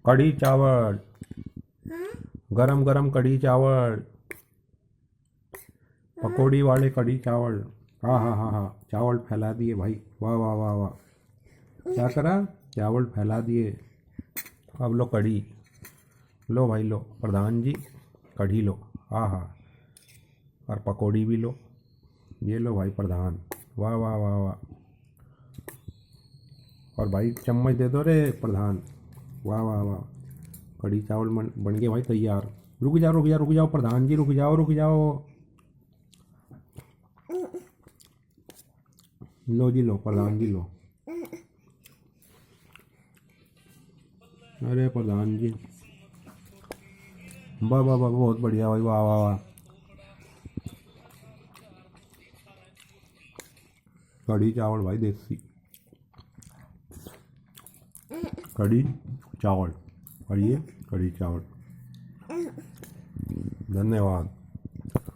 कढ़ी चावल, गरम गरम कढ़ी चावल, पकौड़ी वाले कढ़ी चावल। हाँ हाँ हाँ हाँ, चावल फैला दिए भाई, वाह वाह वाह वाह। क्या करा? चावल फैला दिए। अब लो कढ़ी, लो भाई लो, प्रधान जी कढ़ी लो। हाँ हाँ, और पकौड़ी भी लो। ये लो भाई प्रधान, वाह वाह वाह वाह। और भाई चम्मच दे दो रे प्रधान, वाह वाह वाह। कढ़ी चावल बन गए भाई तैयार। रुक जाओ रुक जाओ रुक जाओ प्रधान जी, रुक जाओ रुक जाओ। लो जी लो प्रधान जी लो। अरे प्रधान जी, वाह वाह वाह, बहुत बढ़िया भाई, वाह वाह वाह। कढ़ी चावल भाई देसी, कढ़ी चावल, और ये कढ़ी चावल। धन्यवाद।